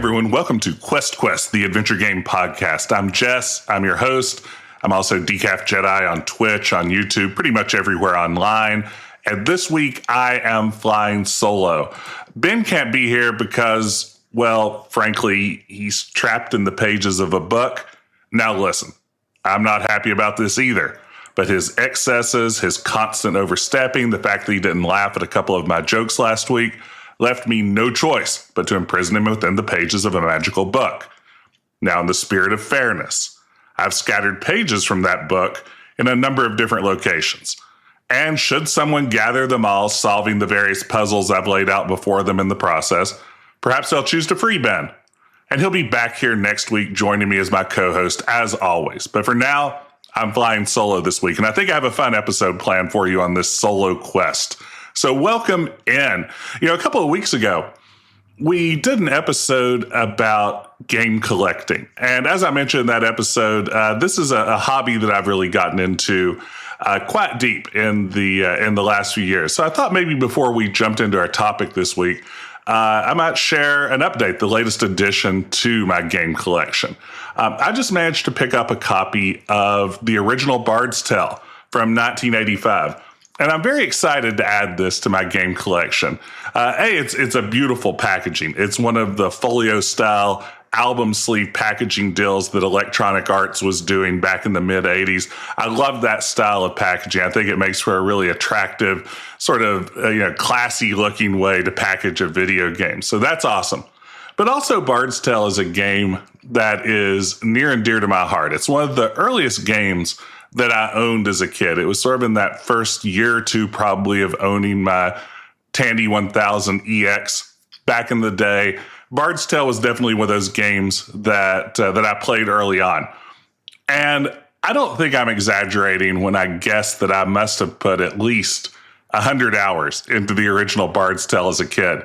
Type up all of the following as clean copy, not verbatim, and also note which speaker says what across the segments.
Speaker 1: everyone. Welcome to Quest, the adventure game podcast. I'm Jess. I'm your host. I'm also Decaf Jedi on Twitch, on YouTube, pretty much everywhere online. And this week, I am flying solo. Ben can't be here because, well, frankly, he's trapped in the pages of a book. Now listen, I'm not happy about this either. But his excesses, his constant overstepping, the fact that he didn't laugh at a couple of my jokes last week, left me no choice but to imprison him within the pages of a magical book. Now, in the spirit of fairness, I've scattered pages from that book in a number of different locations. And should someone gather them all, solving the various puzzles I've laid out before them in the process, perhaps they'll choose to free Ben. And he'll be back here next week joining me as my co-host, as always. But for now, I'm flying solo this week, and I think I have a fun episode planned for you on this solo quest. So welcome in. A couple of weeks ago, we did an episode about game collecting. And as I mentioned in that episode, this is a hobby that I've really gotten into quite deep in the last few years. So I thought maybe before we jumped into our topic this week, I might share an update, the latest addition to my game collection. I just managed to pick up a copy of the original Bard's Tale from 1985. And I'm very excited to add this to my game collection. It's a beautiful packaging. It's one of the folio-style album sleeve packaging deals that Electronic Arts was doing back in the mid-'80s. I love that style of packaging. I think it makes for a really attractive, sort of classy-looking way to package a video game. So that's awesome. But also, Bard's Tale is a game that is near and dear to my heart. It's one of the earliest games that I owned as a kid. It was sort of in that first year or two probably of owning my Tandy 1000 EX back in the day. Bard's Tale was definitely one of those games that I played early on. And I don't think I'm exaggerating when I guess that I must have put at least 100 hours into the original Bard's Tale as a kid.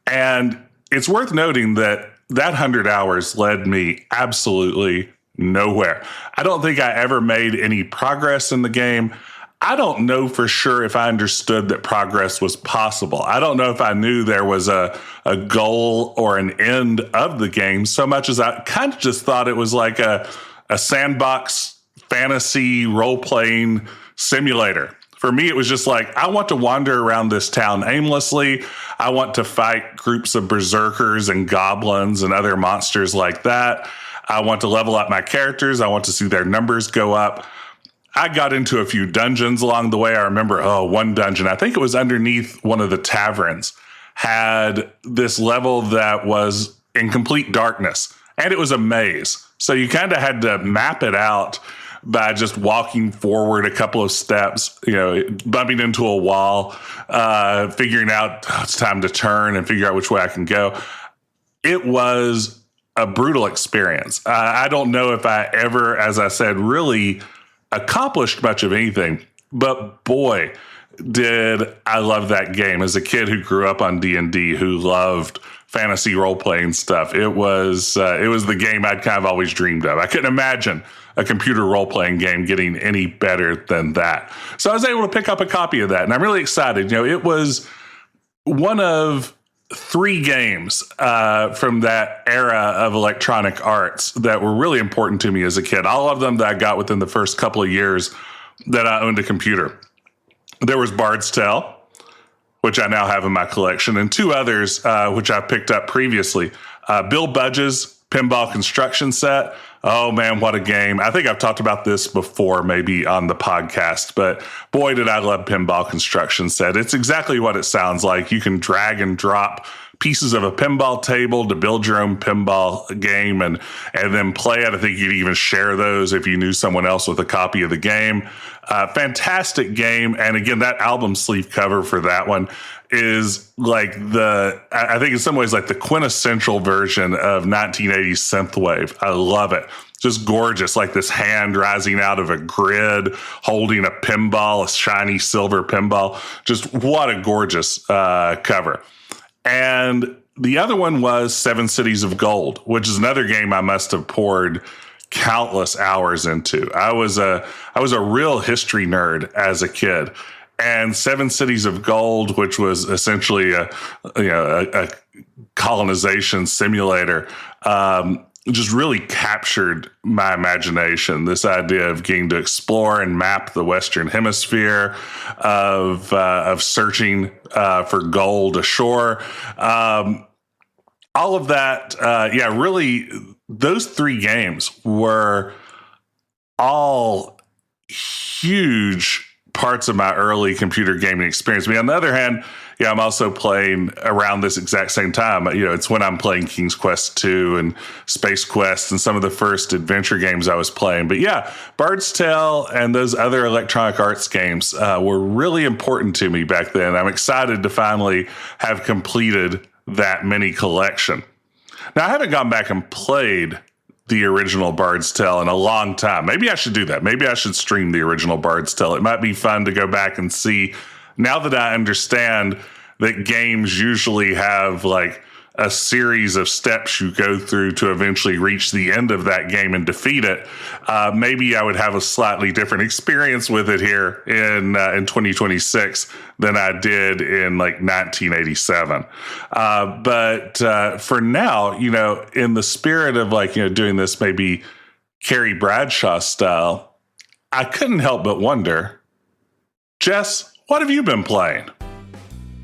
Speaker 1: And it's worth noting that 100 hours led me absolutely nowhere. I don't think I ever made any progress in the game. I don't know for sure if I understood that progress was possible. I don't know if I knew there was a goal or an end of the game, so much as I kind of just thought it was like a sandbox fantasy role-playing simulator. For me, it was just like, I want to wander around this town aimlessly. I want to fight groups of berserkers and goblins and other monsters like that. I want to level up my characters. I want to see their numbers go up. I got into a few dungeons along the way. I remember, one dungeon, I think it was underneath one of the taverns, had this level that was in complete darkness, and it was a maze. So you kind of had to map it out by just walking forward a couple of steps, bumping into a wall, figuring out it's time to turn and figure out which way I can go. It was a brutal experience. I don't know if I ever, as I said, really accomplished much of anything, but boy, did I love that game. As a kid who grew up on D&D, who loved fantasy role-playing stuff, it was the game I'd kind of always dreamed of. I couldn't imagine a computer role-playing game getting any better than that. So I was able to pick up a copy of that, and I'm really excited. It was one of 3 games from that era of Electronic Arts that were really important to me as a kid. All of them that I got within the first couple of years that I owned a computer. There was Bard's Tale, which I now have in my collection, and 2 others which I picked up previously. Bill Budge's Pinball Construction Set. Oh man, what a game. I think I've talked about this before, maybe on the podcast, but boy, did I love Pinball Construction Set. It's exactly what it sounds like. You can drag and drop pieces of a pinball table to build your own pinball game and then play it. I think you'd even share those if you knew someone else with a copy of the game. Fantastic game. And again, that album sleeve cover for that one is like I think in some ways like the quintessential version of 1980s synthwave. I love it. Just gorgeous, like this hand rising out of a grid, holding a pinball, a shiny silver pinball. Just what a gorgeous cover. And the other one was 7 Cities of Gold, which is another game I must have poured countless hours into. I was a real history nerd as a kid. And 7 Cities of Gold, which was essentially a colonization simulator just really captured my imagination. This idea of getting to explore and map the Western Hemisphere, of searching for gold ashore. All of that, really, those three games were all huge parts of my early computer gaming experience. I mean, on the other hand, I'm also playing around this exact same time. It's when I'm playing King's Quest II and Space Quest and some of the first adventure games I was playing. But Bard's Tale and those other Electronic Arts games were really important to me back then. I'm excited to finally have completed that mini collection. Now, I haven't gone back and played the original Bard's Tale in a long time. Maybe I should do that. Maybe I should stream the original Bard's Tale. It might be fun to go back and see, now that I understand that games usually have like a series of steps you go through to eventually reach the end of that game and defeat it. Maybe I would have a slightly different experience with it here in 2026 than I did in like 1987. But for now, in the spirit of doing this maybe Carrie Bradshaw style, I couldn't help but wonder, Jess, what have you been playing?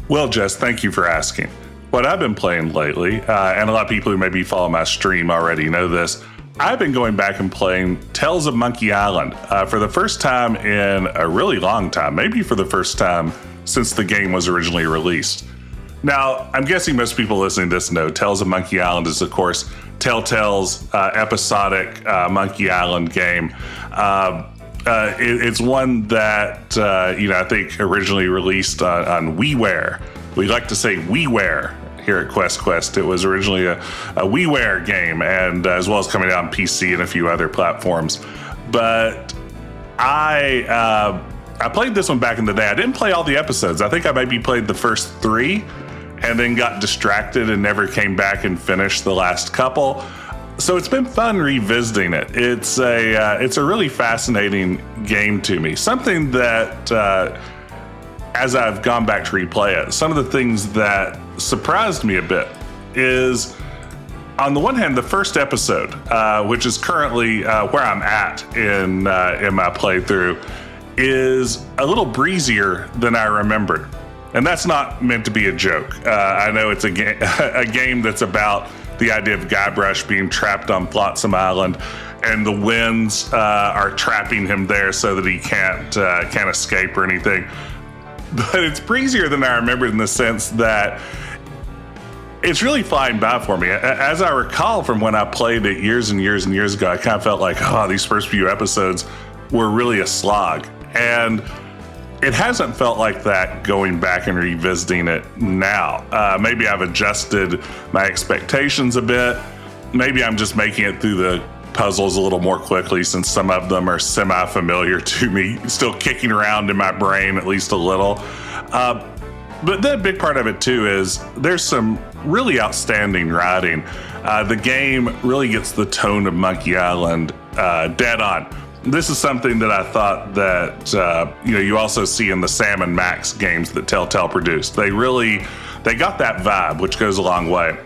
Speaker 1: Well, Jess, thank you for asking. What I've been playing lately, and a lot of people who maybe follow my stream already know this, I've been going back and playing Tales of Monkey Island for the first time in a really long time, maybe for the first time since the game was originally released. Now, I'm guessing most people listening to this know Tales of Monkey Island is, of course, Telltale's episodic Monkey Island game. It's one that, I think originally released on WiiWare. We like to say WiiWare here at Quest. It was originally a WiiWare game, and as well as coming out on PC and a few other platforms. But I played this one back in the day. I didn't play all the episodes. I think I maybe played the first 3 and then got distracted and never came back and finished the last couple. So it's been fun revisiting it. It's a really fascinating game to me. Something that as I've gone back to replay it, some of the things that surprised me a bit is, on the one hand, the first episode, which is currently where I'm at in my playthrough, is a little breezier than I remembered. And that's not meant to be a joke. I know it's a game that's about the idea of Guybrush being trapped on Flotsam Island, and the winds are trapping him there so that he can't escape or anything. But it's breezier than I remembered in the sense that it's really flying by for me. As I recall from when I played it years and years and years ago, I kind of felt like, these first few episodes were really a slog. And it hasn't felt like that going back and revisiting it now. Maybe I've adjusted my expectations a bit. Maybe I'm just making it through the puzzles a little more quickly, since some of them are semi-familiar to me, still kicking around in my brain at least a little. But the big part of it too is there's some really outstanding writing. The game really gets the tone of Monkey Island dead on. This is something that I thought that you also see in the Sam and Max games that Telltale produced. They got that vibe, which goes a long way.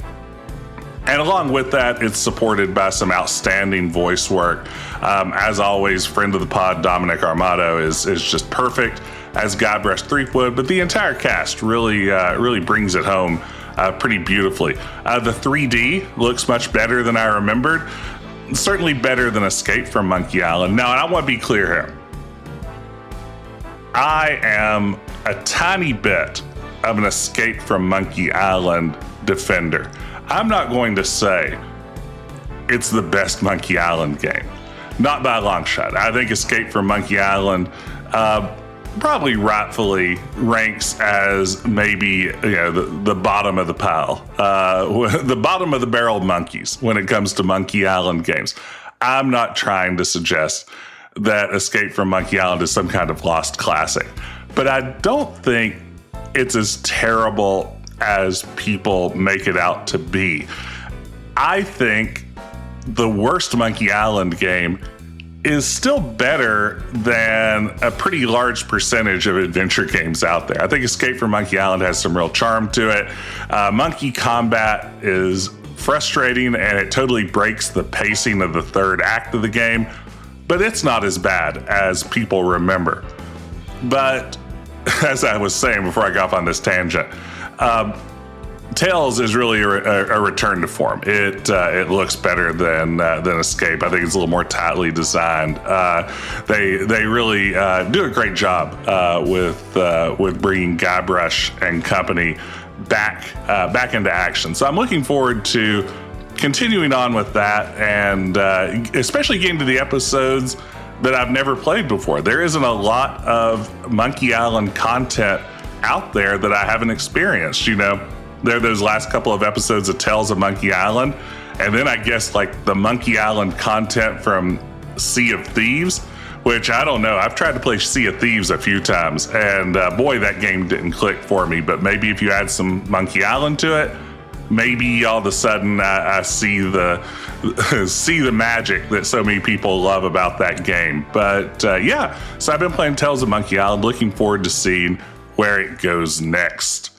Speaker 1: And along with that, it's supported by some outstanding voice work. As always, friend of the pod, Dominic Armato, is just perfect as Guybrush Threepwood, but the entire cast really brings it home pretty beautifully. The 3D looks much better than I remembered. Certainly better than Escape from Monkey Island. Now, and I want to be clear here. I am a tiny bit of an Escape from Monkey Island defender. I'm not going to say it's the best Monkey Island game. Not by a long shot. I think Escape from Monkey Island probably rightfully ranks as maybe the bottom of the pile, the bottom of the barrel monkeys when it comes to Monkey Island games. I'm not trying to suggest that Escape from Monkey Island is some kind of lost classic, but I don't think it's as terrible as people make it out to be. I think the worst Monkey Island game is still better than a pretty large percentage of adventure games out there. I think Escape from Monkey Island has some real charm to it. Monkey combat is frustrating and it totally breaks the pacing of the third act of the game, but it's not as bad as people remember. But as I was saying before I got off on this tangent, Tales is really a return to form. It looks better than Escape. I think it's a little more tightly designed. They really do a great job with bringing Guybrush and company back into action. So I'm looking forward to continuing on with that, and especially getting to the episodes that I've never played before. There isn't a lot of Monkey Island content out there that I haven't experienced. There are those last couple of episodes of Tales of Monkey Island, and then I guess like the Monkey Island content from Sea of Thieves, which I don't know. I've tried to play Sea of Thieves a few times, and boy, that game didn't click for me. But maybe if you add some Monkey Island to it, maybe all of a sudden I see the magic that so many people love about that game. But yeah, so I've been playing Tales of Monkey Island, looking forward to seeing where it goes next.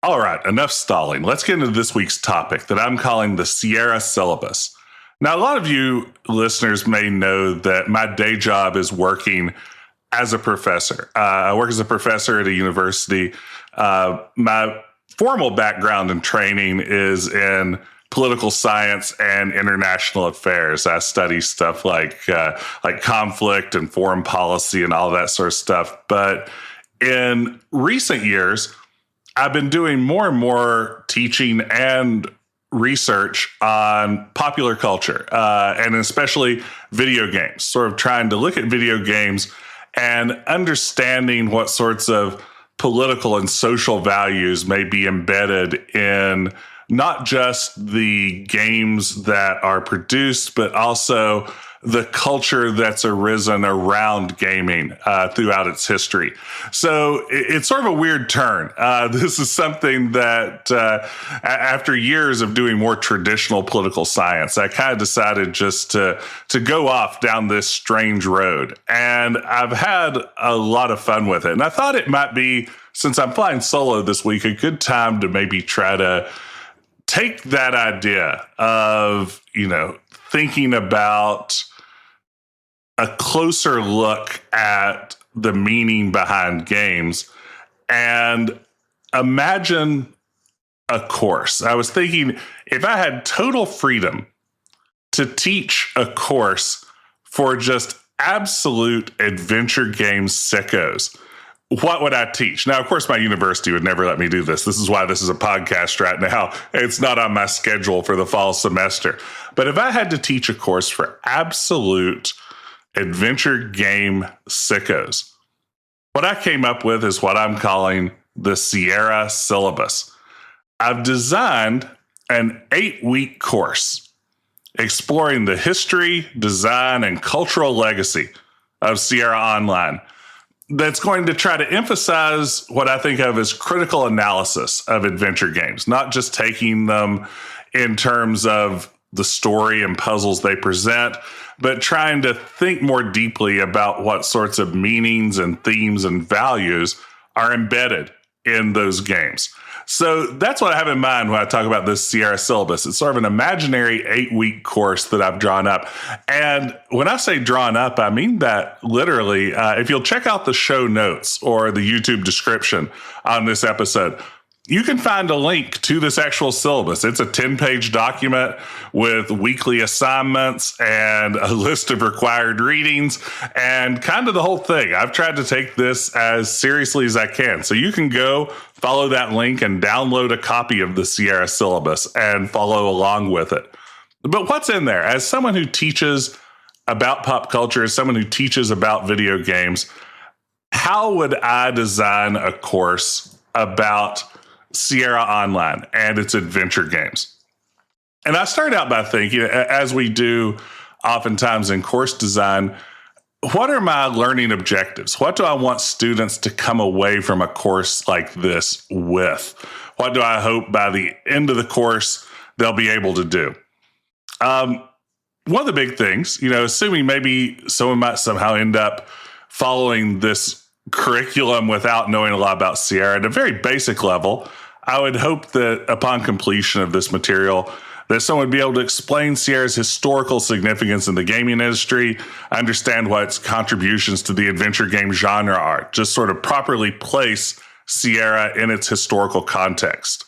Speaker 1: All right, enough stalling. Let's get into this week's topic that I'm calling the Sierra Syllabus. Now, a lot of you listeners may know that my day job is working as a professor. I work as a professor at a university. My formal background and training is in political science and international affairs. I study stuff like conflict and foreign policy and all that sort of stuff. But in recent years, I've been doing more and more teaching and research on popular culture, and especially video games, sort of trying to look at video games and understanding what sorts of political and social values may be embedded in not just the games that are produced, but also the culture that's arisen around gaming throughout its history. So it's sort of a weird turn. This is something that after years of doing more traditional political science, I kind of decided just to go off down this strange road. And I've had a lot of fun with it. And I thought it might be, since I'm flying solo this week, a good time to maybe try to take that idea of, thinking about a closer look at the meaning behind games and imagine a course. I was thinking, if I had total freedom to teach a course for just absolute adventure game sickos, what would I teach? Now, of course, my university would never let me do this. This is why this is a podcast right now. It's not on my schedule for the fall semester. But if I had to teach a course for absolute adventure game sickos, what I came up with is what I'm calling the Sierra Syllabus. I've designed an 8-week course exploring the history, design, and cultural legacy of Sierra Online that's going to try to emphasize what I think of as critical analysis of adventure games, not just taking them in terms of the story and puzzles they present, but trying to think more deeply about what sorts of meanings and themes and values are embedded in those games. So that's what I have in mind when I talk about this Sierra Syllabus. It's sort of an imaginary 8-week course that I've drawn up. And when I say drawn up, I mean that literally. If you'll check out the show notes or the YouTube description on this episode, you can find a link to this actual syllabus. It's a 10-page document with weekly assignments and a list of required readings and kind of the whole thing. I've tried to take this as seriously as I can. So you can go follow that link and download a copy of the Sierra Syllabus and follow along with it. But what's in there? As someone who teaches about pop culture, as someone who teaches about video games, how would I design a course about Sierra Online and its adventure games? And I started out by thinking, as we do oftentimes in course design, what are my learning objectives? What do I want students to come away from a course like this with? What do I hope by the end of the course they'll be able to do? one of the big things, assuming maybe someone might somehow end up following this curriculum without knowing a lot about Sierra at a very basic level, I would hope that upon completion of this material, that someone would be able to explain Sierra's historical significance in the gaming industry, understand what its contributions to the adventure game genre are, just sort of properly place Sierra in its historical context.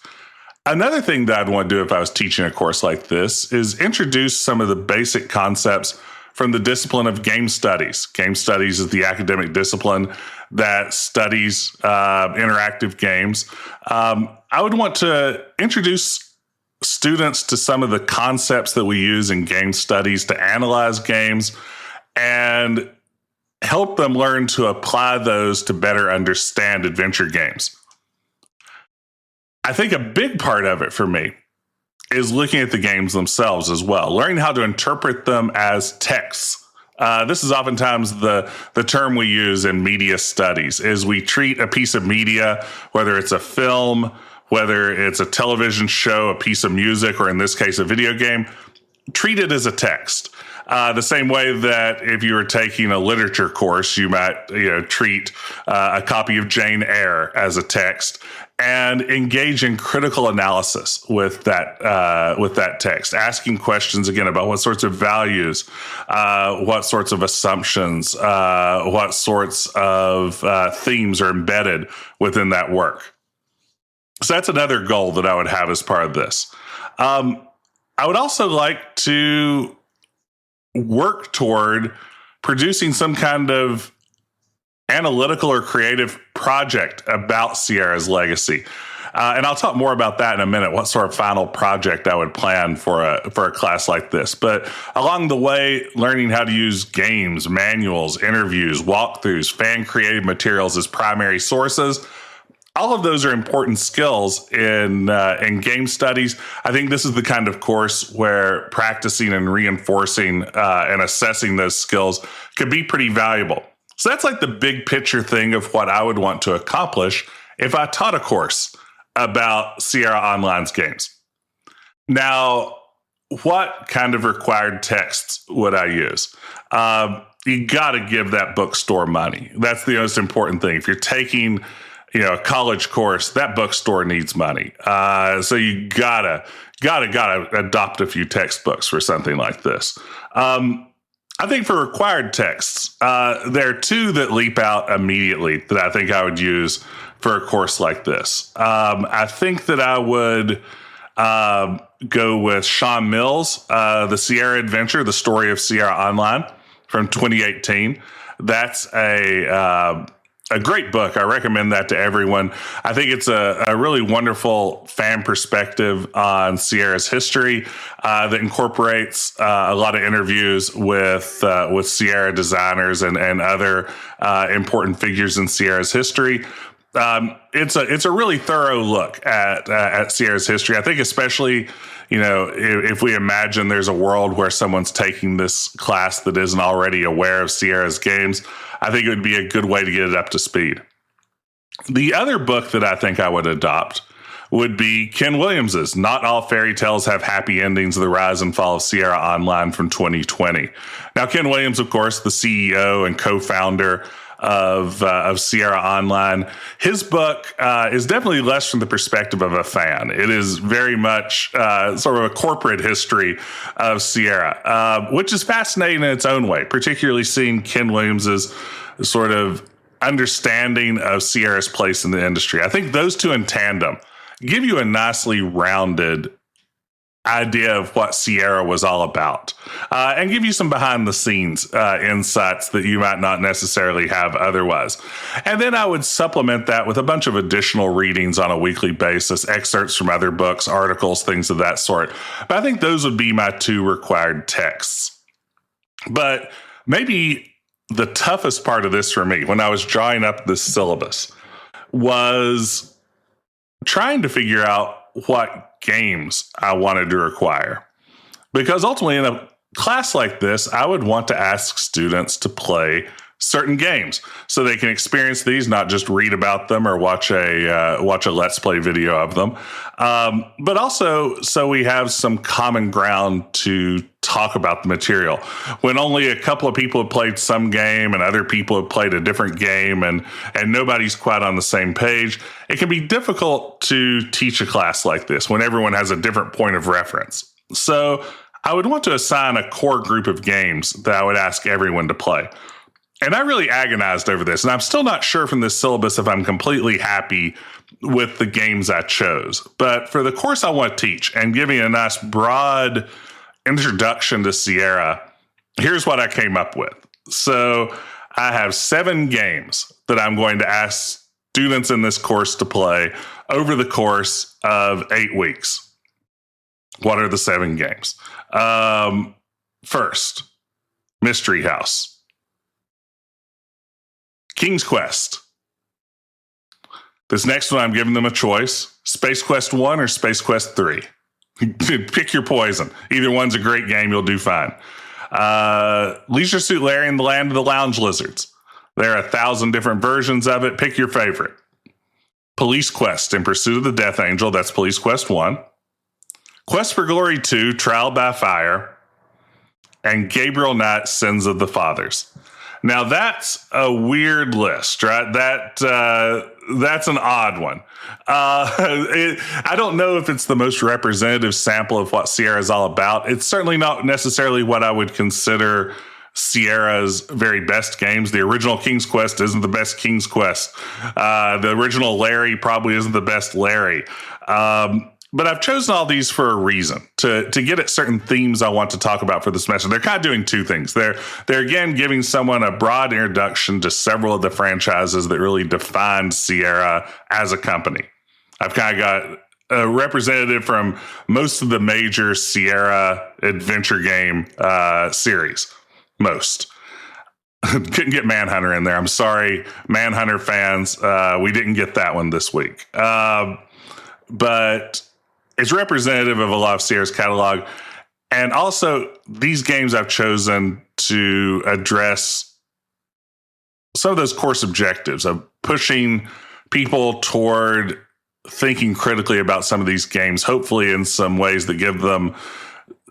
Speaker 1: Another thing that I'd want to do if I was teaching a course like this is introduce some of the basic concepts from the discipline of game studies. Game studies is the academic discipline that studies interactive games. I would want to introduce students to some of the concepts that we use in game studies to analyze games and help them learn to apply those to better understand adventure games. I think a big part of it for me is looking at the games themselves as well, learning how to interpret them as texts. This is oftentimes the term we use in media studies, is we treat a piece of media, whether it's a film, whether it's a television show, a piece of music, or in this case, a video game, treat it as a text. The same way that if you were taking a literature course, you might treat a copy of Jane Eyre as a text and engage in critical analysis with that text, asking questions again about what sorts of values, what sorts of assumptions, what sorts of themes are embedded within that work. So that's another goal that I would have as part of this. I would also like to work toward producing some kind of analytical or creative project about Sierra's legacy. And I'll talk more about that in a minute, what sort of final project I would plan for a class like this. But along the way, learning how to use games, manuals, interviews, walkthroughs, fan-created materials as primary sources, all of those are important skills in game studies. I think this is the kind of course where practicing and reinforcing and assessing those skills could be pretty valuable. So that's like the big picture thing of what I would want to accomplish if I taught a course about Sierra Online's games. Now, what kind of required texts would I use? You got to give that bookstore money. That's the most important thing. If you're taking a college course, that bookstore needs money. So you gotta adopt a few textbooks for something like this. I think for required texts, there are two that leap out immediately that I think I would use for a course like this. I think that I would go with Sean Mills, The Sierra Adventure, The Story of Sierra Online from 2018. That's a great book. I recommend that to everyone. I think it's a really wonderful fan perspective on Sierra's history that incorporates a lot of interviews with Sierra designers and other important figures in Sierra's history. It's a really thorough look at Sierra's history. I think especially, if we imagine there's a world where someone's taking this class that isn't already aware of Sierra's games, I think it would be a good way to get it up to speed. The other book that I think I would adopt would be Ken Williams's Not All Fairy Tales Have Happy Endings, The Rise and Fall of Sierra Online from 2020. Now, Ken Williams, of course, the CEO and co-founder of Sierra Online. His book is definitely less from the perspective of a fan. It is very much sort of a corporate history of Sierra, which is fascinating in its own way, particularly seeing Ken Williams's sort of understanding of Sierra's place in the industry. I think those two in tandem give you a nicely rounded idea of what Sierra was all about, and give you some behind the scenes insights that you might not necessarily have otherwise. And then I would supplement that with a bunch of additional readings on a weekly basis, excerpts from other books, articles, things of that sort. But I think those would be my two required texts. But maybe the toughest part of this for me when I was drawing up this syllabus was trying to figure out what games I wanted to require. Because ultimately, in a class like this, I would want to ask students to play certain games so they can experience these, not just read about them or watch a Let's Play video of them, but also so we have some common ground to talk about the material. When only a couple of people have played some game and other people have played a different game and nobody's quite on the same page, it can be difficult to teach a class like this when everyone has a different point of reference. So I would want to assign a core group of games that I would ask everyone to play. And I really agonized over this, and I'm still not sure from this syllabus if I'm completely happy with the games I chose. But for the course I want to teach and giving a nice broad introduction to Sierra, here's what I came up with. So I have 7 games that I'm going to ask students in this course to play over the course of 8 weeks. What are the 7 games? First, Mystery House. King's Quest. This next one, I'm giving them a choice. Space Quest 1 or Space Quest 3. Pick your poison. Either one's a great game. You'll do fine. Leisure Suit Larry and the Land of the Lounge Lizards. There are 1,000 different versions of it. Pick your favorite. Police Quest in Pursuit of the Death Angel. That's Police Quest 1. Quest for Glory 2, Trial by Fire. And Gabriel Knight, Sins of the Fathers. Now, that's a weird list, right? That's an odd one. I don't know if it's the most representative sample of what Sierra is all about. It's certainly not necessarily what I would consider Sierra's very best games. The original King's Quest isn't the best King's Quest. The original Larry probably isn't the best Larry. But I've chosen all these for a reason, to get at certain themes I want to talk about for the semester. They're kind of doing 2 things. They're again giving someone a broad introduction to several of the franchises that really defined Sierra as a company. I've kind of got a representative from most of the major Sierra adventure game series. Most. Couldn't get Manhunter in there. I'm sorry, Manhunter fans. We didn't get that one this week. But it's representative of a lot of Sierra's catalog. And also, these games I've chosen to address some of those course objectives of pushing people toward thinking critically about some of these games, hopefully in some ways that give them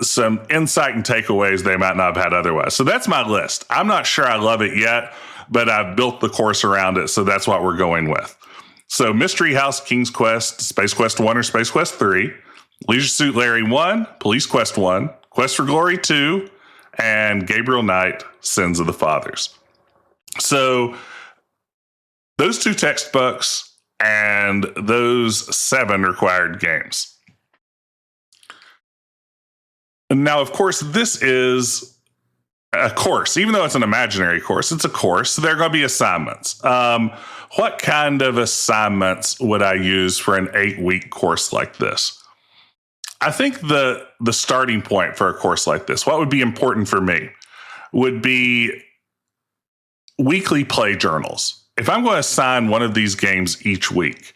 Speaker 1: some insight and takeaways they might not have had otherwise. So that's my list. I'm not sure I love it yet, but I've built the course around it, so that's what we're going with. So Mystery House, King's Quest, Space Quest 1 or Space Quest 3, Leisure Suit Larry 1, Police Quest 1, Quest for Glory 2, and Gabriel Knight, Sins of the Fathers. So those 2 textbooks and those 7 required games. Now, of course, this is a course. Even though it's an imaginary course, it's a course. There are going to be assignments. What kind of assignments would I use for an 8-week course like this? I think the starting point for a course like this, what would be important for me, would be weekly play journals. If I'm going to assign one of these games each week,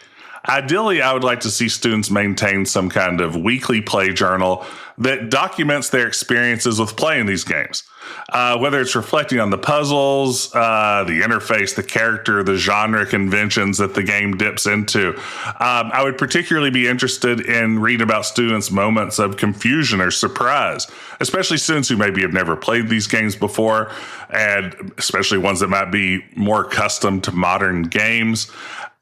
Speaker 1: ideally, I would like to see students maintain some kind of weekly play journal that documents their experiences with playing these games. Whether it's reflecting on the puzzles, the interface, the character, the genre conventions that the game dips into. I would particularly be interested in reading about students' moments of confusion or surprise, especially students who maybe have never played these games before, and especially ones that might be more accustomed to modern games.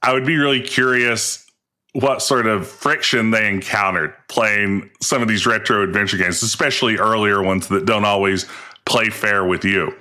Speaker 1: I would be really curious what sort of friction they encountered playing some of these retro adventure games, especially earlier ones that don't always play fair with you.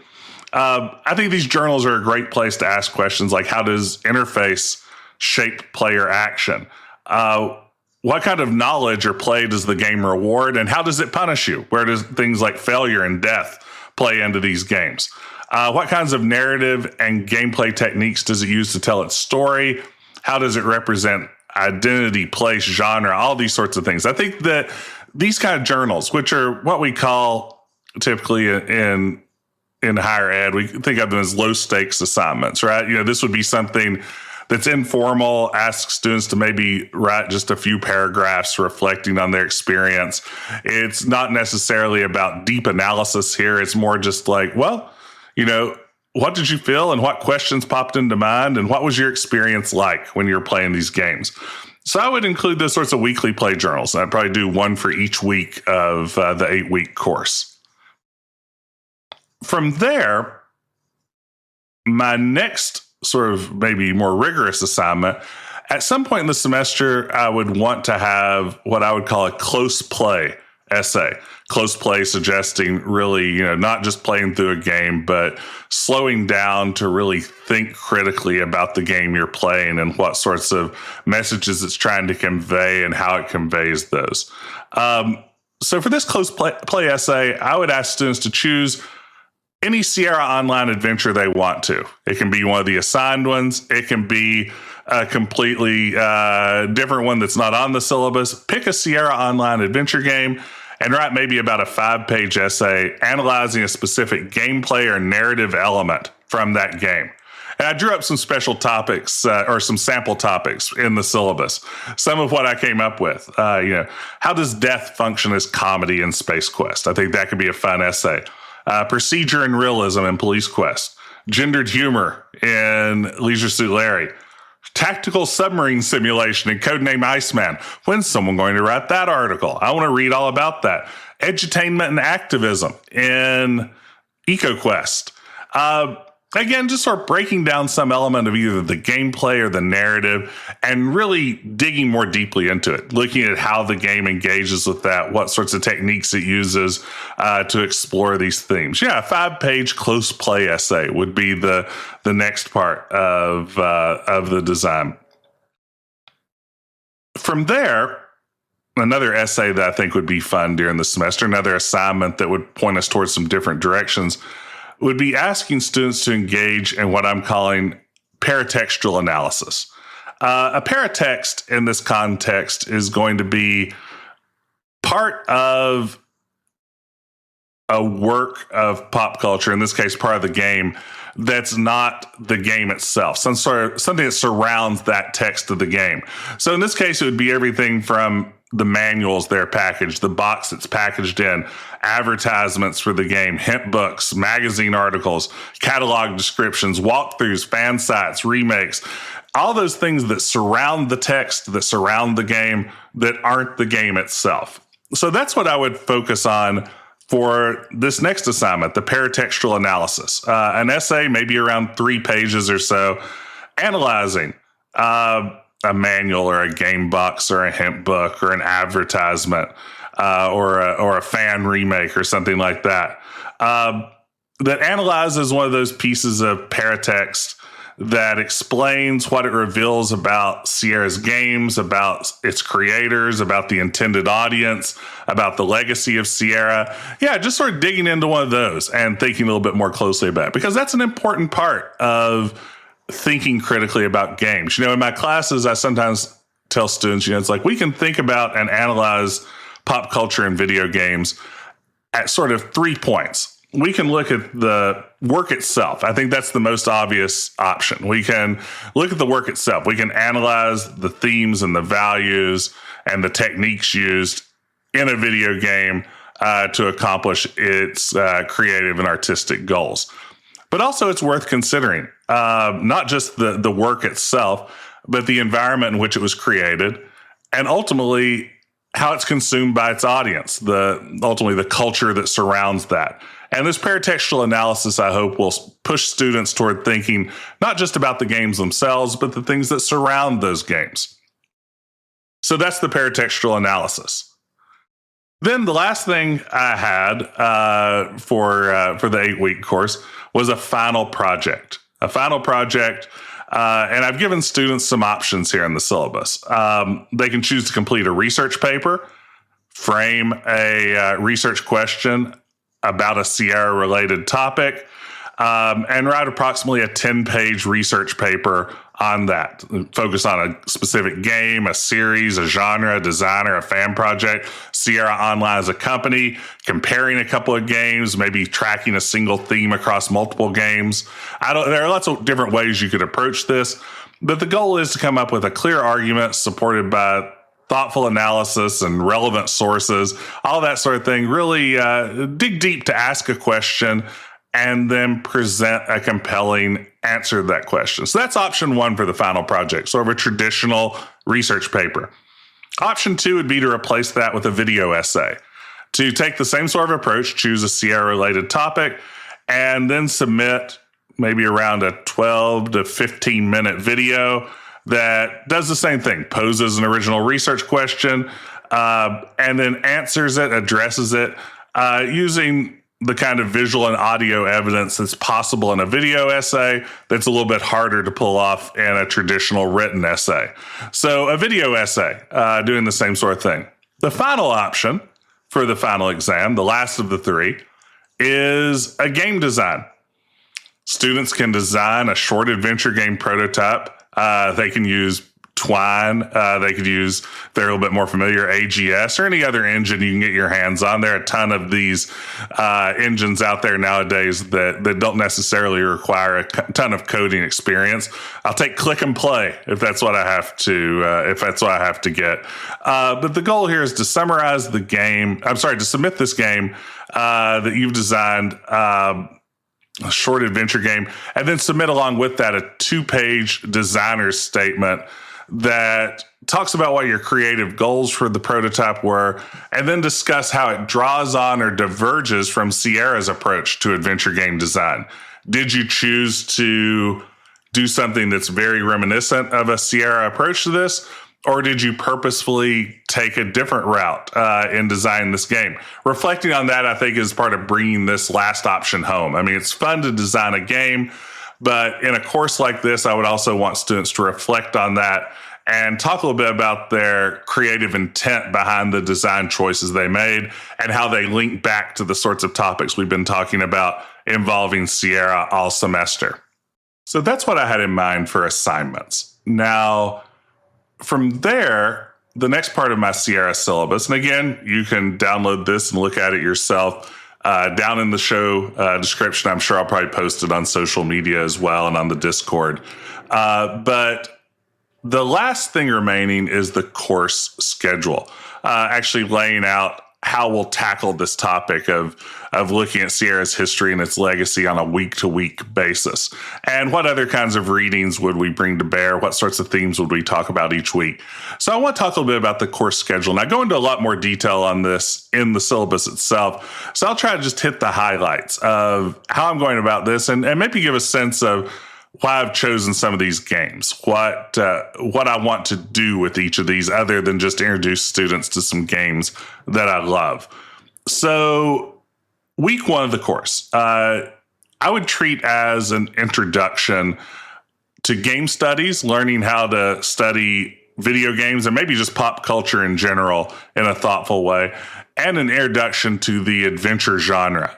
Speaker 1: I think these journals are a great place to ask questions like, how does interface shape player action? What kind of knowledge or play does the game reward, and how does it punish you? Where does things like failure and death play into these games? What kinds of narrative and gameplay techniques does it use to tell its story? How does it represent identity, place, genre, all these sorts of things? I think that these kind of journals, which are what we call typically in higher ed, we think of them as low stakes assignments, right? You know, this would be something that's informal, ask students to maybe write just a few paragraphs reflecting on their experience. It's not necessarily about deep analysis here. It's more just like, well, you know, what did you feel and what questions popped into mind and what was your experience like when you were playing these games? So I would include those sorts of weekly play journals. I'd probably do one for each week of the 8-week course. From there, my next sort of maybe more rigorous assignment, at some point in the semester, I would want to have what I would call a close play essay. Close play suggesting really, not just playing through a game, but slowing down to really think critically about the game you're playing and what sorts of messages it's trying to convey and how it conveys those. So for this close play essay, I would ask students to choose any Sierra Online adventure they want to. It can be one of the assigned ones. It can be a completely different one that's not on the syllabus. Pick a Sierra Online adventure game and write maybe about a 5-page essay analyzing a specific gameplay or narrative element from that game. And I drew up some special topics or some sample topics in the syllabus. Some of what I came up with, how does death function as comedy in Space Quest? I think that could be a fun essay. Procedure and realism in Police Quest. Gendered humor in Leisure Suit Larry. Tactical submarine simulation in Codename Iceman. When's someone going to write that article? I want to read all about that. Edutainment and activism in EcoQuest. Again, just sort of breaking down some element of either the gameplay or the narrative and really digging more deeply into it, looking at how the game engages with that, what sorts of techniques it uses to explore these themes. Yeah, a 5-page close play essay would be the next part of the design. From there, another essay that I think would be fun during the semester, another assignment that would point us towards some different directions, would be asking students to engage in what I'm calling paratextual analysis. A paratext in this context is going to be part of a work of pop culture, in this case, part of the game, that's not the game itself, something that surrounds that text of the game. So in this case, it would be everything from the manuals they're packaged, the box it's packaged in, advertisements for the game, hint books, magazine articles, catalog descriptions, walkthroughs, fan sites, remakes, all those things that surround the text, that surround the game, that aren't the game itself. So that's what I would focus on for this next assignment, the paratextual analysis. An essay, maybe around 3 pages or so, analyzing a manual or a game box or a hint book or an advertisement or a fan remake or something like that, that analyzes one of those pieces of paratext that explains what it reveals about Sierra's games, about its creators, about the intended audience, about the legacy of Sierra. Yeah, just sort of digging into one of those and thinking a little bit more closely about it, because that's an important part of thinking critically about games. In my classes, I sometimes tell students, it's like we can think about and analyze pop culture and video games at sort of 3 points. We can look at the work itself. I think that's the most obvious option. We can look at the work itself. We can analyze the themes and the values and the techniques used in a video game to accomplish its creative and artistic goals. But also it's worth considering not just the work itself, but the environment in which it was created, and ultimately how it's consumed by its audience, ultimately the culture that surrounds that. And this paratextual analysis, I hope, will push students toward thinking not just about the games themselves, but the things that surround those games. So that's the paratextual analysis. Then the last thing I had for the 8-week course was a final project. And I've given students some options here in the syllabus. They can choose to complete a research paper, frame a research question about a Sierra-related topic, and write approximately a 10-page research paper on that. Focus on a specific game, a series, a genre, a designer, a fan project, Sierra Online as a company, comparing a couple of games, maybe tracking a single theme across multiple games. There are lots of different ways you could approach this, but the goal is to come up with a clear argument supported by thoughtful analysis and relevant sources, all that sort of thing. Really dig deep to ask a question and then present a compelling answer to that question. So that's option 1 for the final project, sort of a traditional research paper. Option 2 would be to replace that with a video essay. To take the same sort of approach, choose a Sierra-related topic, and then submit maybe around a 12 to 15 minute video that does the same thing, poses an original research question, and then answers it, addresses it, using the kind of visual and audio evidence that's possible in a video essay that's a little bit harder to pull off in a traditional written essay. So a video essay, doing the same sort of thing. The final option for the final exam, the last of the three, is a game design. Students can design a short adventure game prototype. They can use Twine. They could use, if they're a little bit more familiar, AGS or any other engine you can get your hands on. There are a ton of these engines out there nowadays that don't necessarily require a ton of coding experience. I'll take click and play if that's what I have to get. But the goal here is to summarize the game. To submit this game that you've designed, a short adventure game, and then submit along with that a 2-page designer's statement that talks about what your creative goals for the prototype were, and then discuss how it draws on or diverges from Sierra's approach to adventure game design. Did you choose to do something that's very reminiscent of a Sierra approach to this, or did you purposefully take a different route in designing this game? Reflecting on that, I think, is part of bringing this last option home. I mean, it's fun to design a game, but in a course like this, I would also want students to reflect on that and talk a little bit about their creative intent behind the design choices they made and how they link back to the sorts of topics we've been talking about involving Sierra all semester. So that's what I had in mind for assignments. Now, from there, the next part of my Sierra syllabus, and again, you can download this and look at it yourself down in the show description. I'm sure I'll probably post it on social media as well and on the Discord. But the last thing remaining is the course schedule, actually laying out how we'll tackle this topic of looking at Sierra's history and its legacy on a week-to-week basis. And what other kinds of readings would we bring to bear? What sorts of themes would we talk about each week? So I want to talk a little bit about the course schedule. And I go into a lot more detail on this in the syllabus itself. So I'll try to just hit the highlights of how I'm going about this and maybe give a sense of why I've chosen some of these games, what I want to do with each of these other than just introduce students to some games that I love. So week one of the course, I would treat as an introduction to game studies, learning how to study video games and maybe just pop culture in general in a thoughtful way, and an introduction to the adventure genre,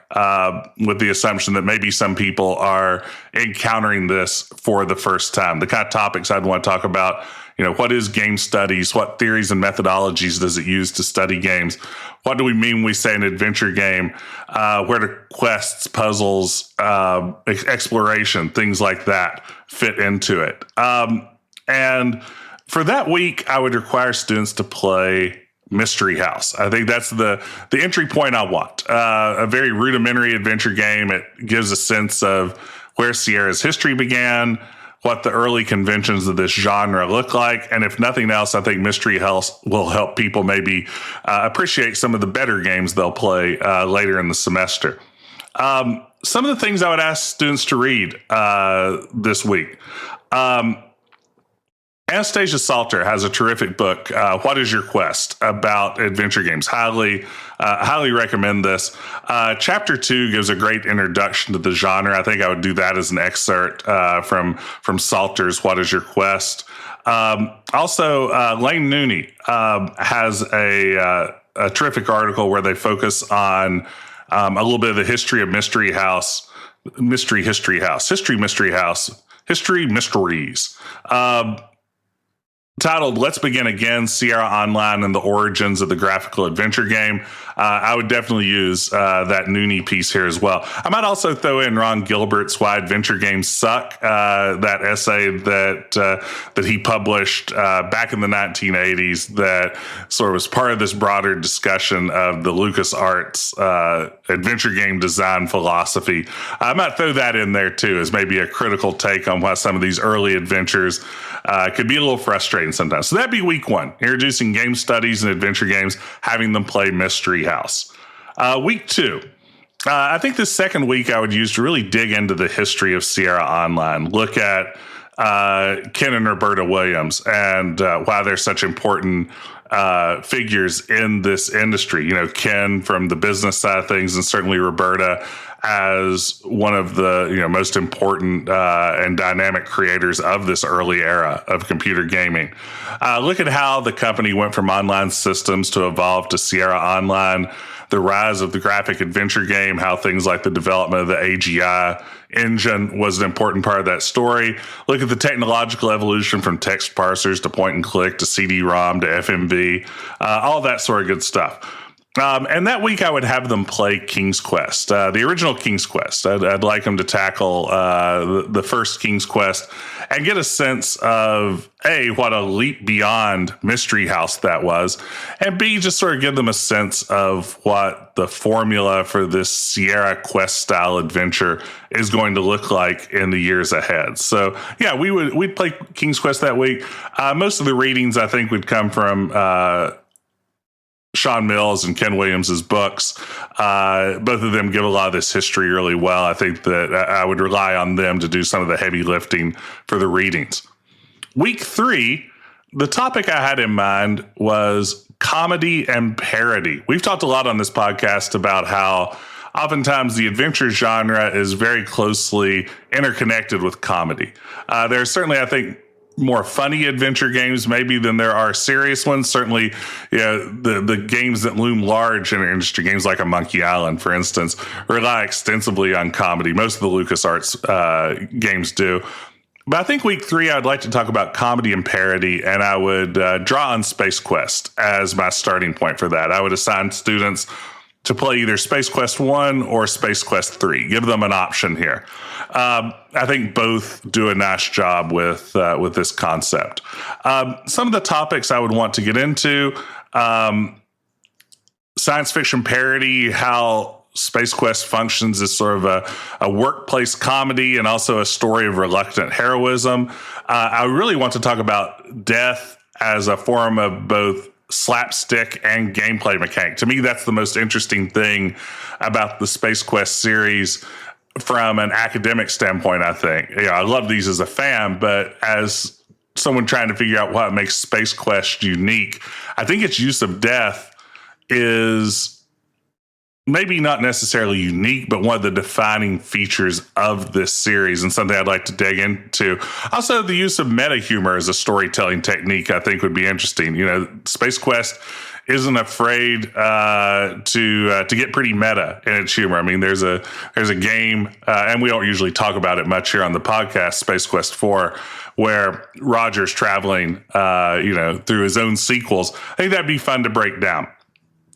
Speaker 1: with the assumption that maybe some people are encountering this for the first time. The kind of topics I'd want to talk about, what is game studies? What theories and methodologies does it use to study games? What do we mean when we say an adventure game? Where do quests, puzzles, exploration, things like that fit into it? And for that week, I would require students to play Mystery House. I think that's the entry point I want. A very rudimentary adventure game. It gives a sense of where Sierra's history began, what the early conventions of this genre look like, and if nothing else, I think Mystery House will help people maybe appreciate some of the better games they'll play later in the semester. Some of the things I would ask students to read this week. Anastasia Salter has a terrific book, What is Your Quest? About adventure games. Highly recommend this. Chapter 2 gives a great introduction to the genre. I think I would do that as an excerpt from Salter's What is Your Quest? Also, Lane Nooney has a terrific article where they focus on a little bit of the history of Mystery Mysteries. Titled Let's Begin Again, Sierra Online and the Origins of the Graphical Adventure Game. I would definitely use that Nooney piece here as well. I might also throw in Ron Gilbert's Why Adventure Games Suck, that essay that he published back in the 1980s that sort of was part of this broader discussion of the LucasArts adventure game design philosophy. I might throw that in there too as maybe a critical take on why some of these early adventures could be a little frustrating sometimes. So that'd be week one, introducing game studies and adventure games, having them play Mystery House. Week two, I think this second week I would use to really dig into the history of Sierra Online, look at Ken and Roberta Williams and why they're such important figures in this industry. You know, Ken from the business side of things, and certainly Roberta as one of the most important and dynamic creators of this early era of computer gaming. Look at how the company went from online systems to evolve to Sierra Online, the rise of the graphic adventure game, how things like the development of the AGI engine was an important part of that story. Look at the technological evolution from text parsers to point and click to CD-ROM to FMV, all that sort of good stuff. And that week I would have them play King's Quest, the original King's Quest. I'd like them to tackle the first King's Quest and get a sense of, A, what a leap beyond Mystery House that was, and B, just sort of give them a sense of what the formula for this Sierra Quest style adventure is going to look like in the years ahead. So yeah, we'd play King's Quest that week. Most of the readings I think would come from Sean Mills and Ken Williams' books. Both of them give a lot of this history really well. I think that I would rely on them to do some of the heavy lifting for the readings. Week 3, the topic I had in mind was comedy and parody. We've talked a lot on this podcast about how oftentimes the adventure genre is very closely interconnected with comedy. There's certainly, I think, more funny adventure games maybe than there are serious ones. Certainly, the games that loom large in industry, games like a Monkey Island, for instance, rely extensively on comedy. Most of the LucasArts games do. But I think week 3, I'd like to talk about comedy and parody, and I would draw on Space Quest as my starting point for that. I would assign students to play either Space Quest 1 or Space Quest 3. Give them an option here. I think both do a nice job with this concept. Some of the topics I would want to get into, science fiction parody, how Space Quest functions as sort of a workplace comedy and also a story of reluctant heroism. I really want to talk about death as a form of both slapstick and gameplay mechanic. To me, that's the most interesting thing about the Space Quest series from an academic standpoint, I think. I love these as a fan, but as someone trying to figure out what makes Space Quest unique, I think its use of death is maybe not necessarily unique, but one of the defining features of this series and something I'd like to dig into. Also, the use of meta humor as a storytelling technique, I think, would be interesting. Space Quest isn't afraid to get pretty meta in its humor. I mean, there's a game, and we don't usually talk about it much here on the podcast, Space Quest 4, where Roger's traveling, through his own sequels. I think that'd be fun to break down.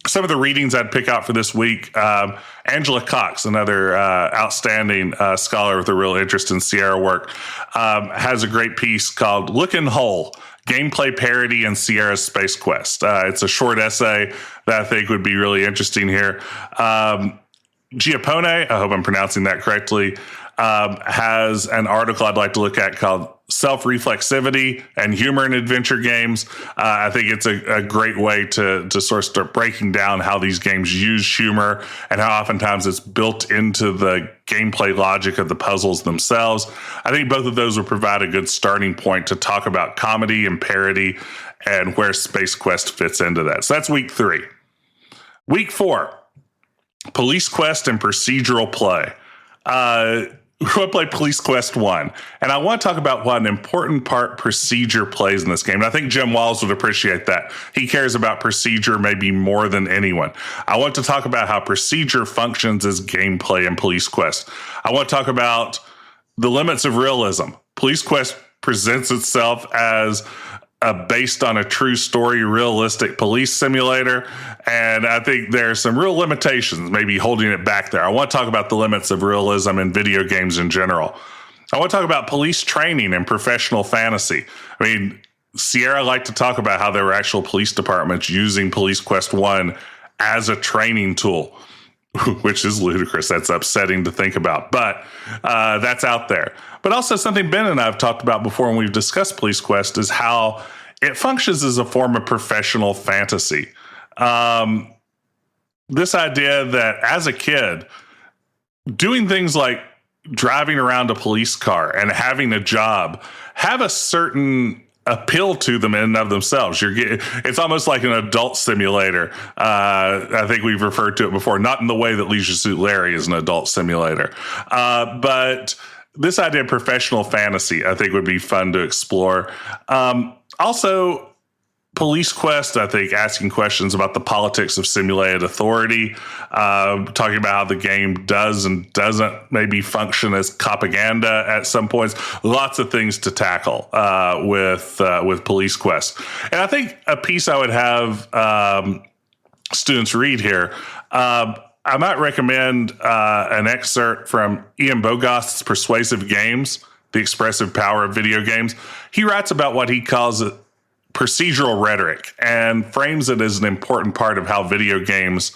Speaker 1: Some of the readings I'd pick out for this week, Angela Cox, another outstanding scholar with a real interest in Sierra work, has a great piece called Lookin' Whole, Gameplay Parody in Sierra's Space Quest. It's a short essay that I think would be really interesting here. Giappone, I hope I'm pronouncing that correctly, has an article I'd like to look at called Self-Reflexivity and Humor in Adventure Games. I think it's a great way to sort of start breaking down how these games use humor and how oftentimes it's built into the gameplay logic of the puzzles themselves. I think both of those would provide a good starting point to talk about comedy and parody and where Space Quest fits into that. So that's week 3. Week 4, Police Quest and procedural play. We're going to play Police Quest 1. And I want to talk about what an important part procedure plays in this game. And I think Jim Wallace would appreciate that. He cares about procedure maybe more than anyone. I want to talk about how procedure functions as gameplay in Police Quest. I want to talk about the limits of realism. Police Quest presents itself as based on a true story, realistic police simulator. And I think there are some real limitations, maybe holding it back there. I want to talk about the limits of realism in video games in general. I want to talk about police training and professional fantasy. I mean, Sierra liked to talk about how there were actual police departments using Police Quest 1 as a training tool, which is ludicrous. That's upsetting to think about, but that's out there. But also something Ben and I have talked about before when we've discussed Police Quest is how it functions as a form of professional fantasy. This idea that as a kid, doing things like driving around a police car and having a job have a certain appeal to them in and of themselves. It's almost like an adult simulator. I think we've referred to it before, not in the way that Leisure Suit Larry is an adult simulator, but this idea of professional fantasy, I think, would be fun to explore. Also, Police Quest, I think, asking questions about the politics of simulated authority, talking about how the game does and doesn't maybe function as propaganda at some points. Lots of things to tackle with Police Quest. And I think a piece I would have students read here, I might recommend an excerpt from Ian Bogost's Persuasive Games, The Expressive Power of Video Games. He writes about what he calls procedural rhetoric and frames it as an important part of how video games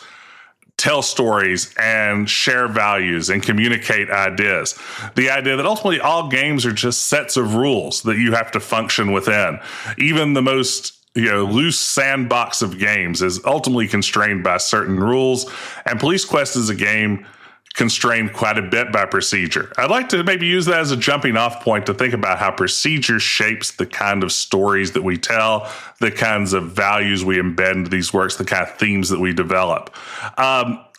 Speaker 1: tell stories and share values and communicate ideas. The idea that ultimately all games are just sets of rules that you have to function within. Even the most loose sandbox of games is ultimately constrained by certain rules, and Police Quest is a game constrained quite a bit by procedure. I'd like to maybe use that as a jumping off point to think about how procedure shapes the kind of stories that we tell, the kinds of values we embed into these works, the kind of themes that we develop.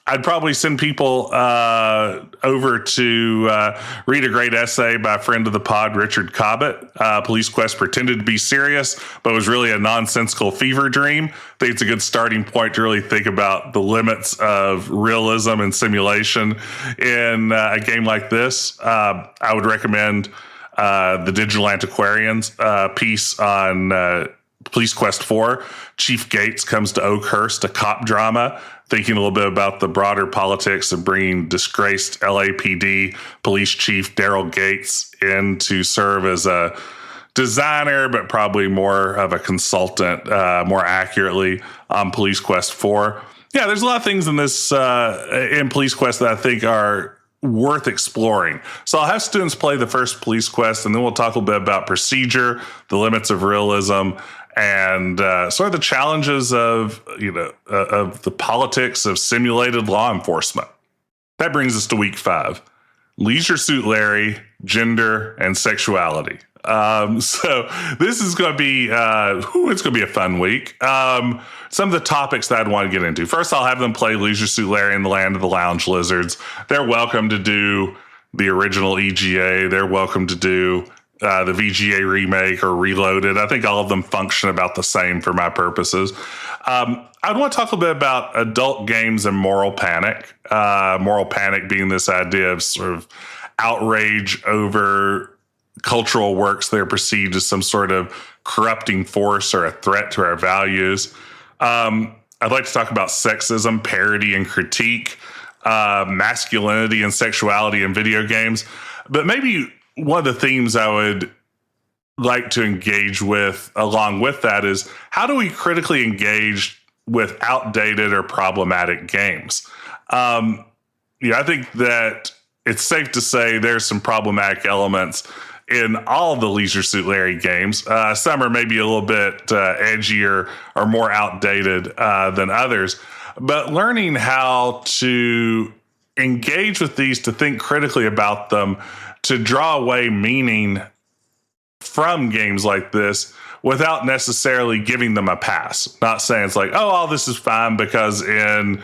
Speaker 1: I'd probably send people over to read a great essay by a friend of the pod, Richard Cobbett. Police Quest pretended to be serious, but was really a nonsensical fever dream. I think it's a good starting point to really think about the limits of realism and simulation in a game like this. I would recommend the Digital Antiquarians piece on Police Quest 4. Chief Gates comes to Oakhurst, a cop drama, thinking a little bit about the broader politics of bringing disgraced LAPD police chief Daryl Gates in to serve as a designer, but probably more of a consultant, more accurately, on Police Quest 4. Yeah, there's a lot of things in this in Police Quest that I think are worth exploring. So I'll have students play the first Police Quest, and then we'll talk a little bit about procedure, the limits of realism, and sort of the challenges of of the politics of simulated law enforcement. That brings us to week 5: Leisure Suit Larry, gender, and sexuality. So this is going to be it's going to be a fun week. Some of the topics that I'd want to get into. First, I'll have them play Leisure Suit Larry in the Land of the Lounge Lizards. They're welcome to do the original EGA. They're welcome to do the VGA remake or Reloaded. I think all of them function about the same for my purposes. I'd want to talk a little bit about adult games and moral panic. Moral panic being this idea of sort of outrage over cultural works that are perceived as some sort of corrupting force or a threat to our values. I'd like to talk about sexism, parody, and critique, masculinity and sexuality in video games. But maybe one of the themes I would like to engage with along with that is, how do we critically engage with outdated or problematic games? I think that it's safe to say there's some problematic elements in all of the Leisure Suit Larry games. Some are maybe a little bit edgier or more outdated than others. But learning how to engage with these, to think critically about them, to draw away meaning from games like this without necessarily giving them a pass. Not saying it's like, oh, all this is fine because in,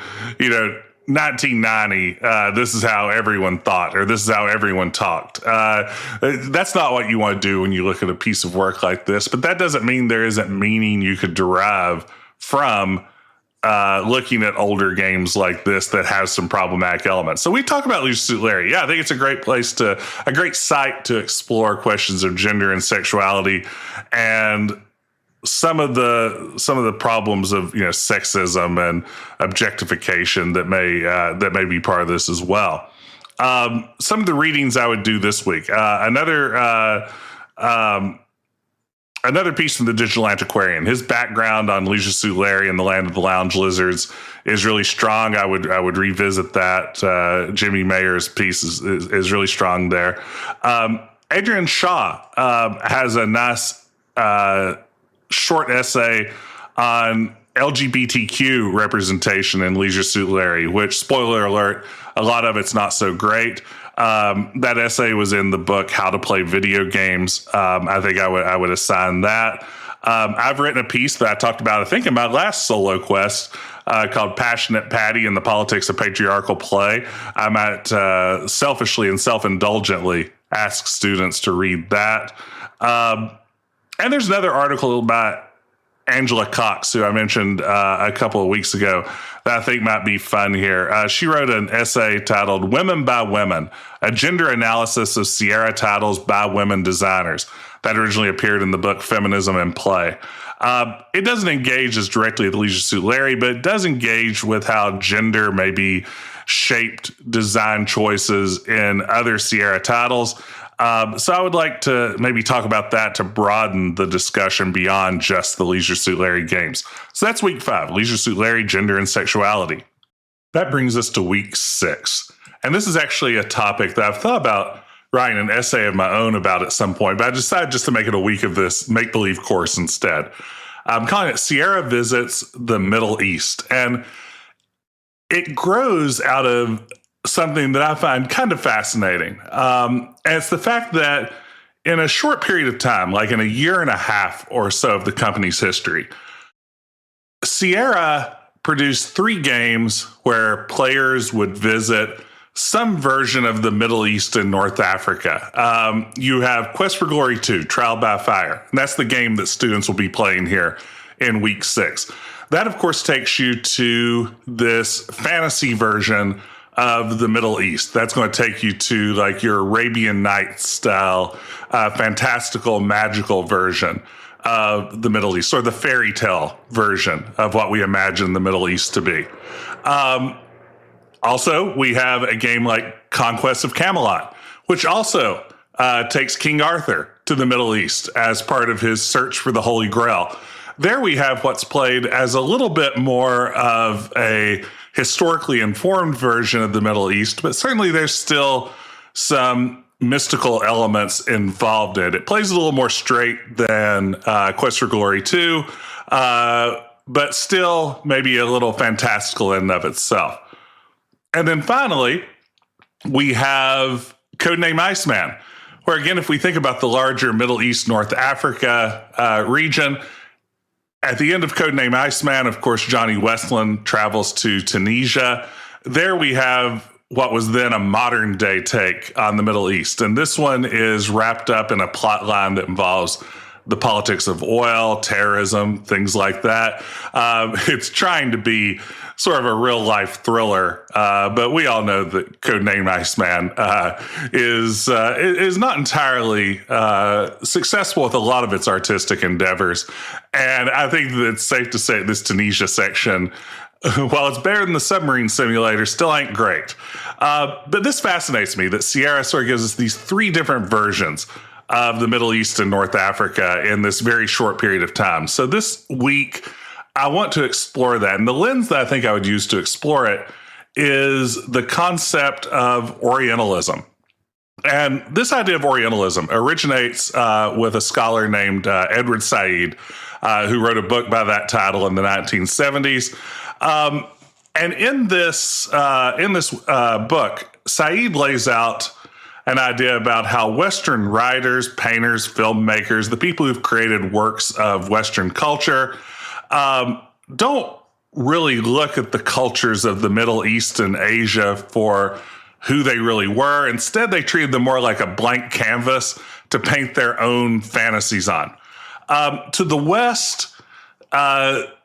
Speaker 1: 1990, this is how everyone thought, or this is how everyone talked. That's not what you want to do when you look at a piece of work like this, but that doesn't mean there isn't meaning you could derive from looking at older games like this that has some problematic elements. So we talk about Leisure Suit Larry. Yeah, I think it's a great great site to explore questions of gender and sexuality, and some of the problems of sexism and objectification that may be part of this as well. Some of the readings I would do this week. Another piece from the Digital Antiquarian. His background on Leisure Suit Larry and the Land of the Lounge Lizards is really strong. I would revisit that. Jimmy Mayer's piece is really strong there. Adrian Shaw has a nice short essay on LGBTQ representation in Leisure Suit Larry, which, spoiler alert, a lot of it's not so great. That essay was in the book How to Play Video Games. I think I would assign that. I've written a piece that I talked about, I think, in my last solo quest called Passionate Patty and the Politics of Patriarchal Play. I might selfishly and self-indulgently ask students to read that. And there's another article by Angela Cox, who I mentioned a couple of weeks ago, that I think might be fun here. She wrote an essay titled Women by Women, a gender analysis of Sierra titles by women designers. That originally appeared in the book Feminism in Play. It doesn't engage as directly with Leisure Suit Larry, but it does engage with how gender maybe shaped design choices in other Sierra titles. So I would like to maybe talk about that to broaden the discussion beyond just the Leisure Suit Larry games. So that's week 5, Leisure Suit Larry, gender and sexuality. That brings us to week 6. And this is actually a topic that I've thought about writing an essay of my own about at some point, but I decided just to make it a week of this make-believe course instead. I'm calling it Sierra Visits the Middle East. And it grows out of something that I find kind of fascinating. And it's the fact that in a short period of time, like in a year and a half or so of the company's history, Sierra produced 3 games where players would visit some version of the Middle East and North Africa. You have Quest for Glory 2, Trial by Fire. And that's the game that students will be playing here in week 6. That, of course, takes you to this fantasy version of the Middle East. That's going to take you to like your Arabian Nights style, fantastical, magical version of the Middle East, or the fairy tale version of what we imagine the Middle East to be. Also, we have a game like Conquest of Camelot, which also takes King Arthur to the Middle East as part of his search for the Holy Grail. There we have what's played as a little bit more of a historically informed version of the Middle East, but certainly there's still some mystical elements involved in it. It plays a little more straight than Quest for Glory 2, but still maybe a little fantastical in and of itself. And then finally, we have Codename Iceman, where again, if we think about the larger Middle East, North Africa region, at the end of Codename Iceman, of course, Johnny Westland travels to Tunisia. There we have what was then a modern day take on the Middle East. And this one is wrapped up in a plot line that involves the politics of oil, terrorism, things like that. It's trying to be sort of a real life thriller, but we all know that Codename Iceman is not entirely successful with a lot of its artistic endeavors. And I think that it's safe to say this Tunisia section, while it's better than the submarine simulator, still ain't great. But this fascinates me that Sierra sort of gives us these 3 different versions of the Middle East and North Africa in this very short period of time. So this week, I want to explore that. And the lens that I think I would use to explore it is the concept of Orientalism. And this idea of Orientalism originates with a scholar named Edward Said, who wrote a book by that title in the 1970s. And in this book, Said lays out an idea about how Western writers, painters, filmmakers, the people who've created works of Western culture, don't really look at the cultures of the Middle East and Asia for who they really were. Instead, they treated them more like a blank canvas to paint their own fantasies on. To the West,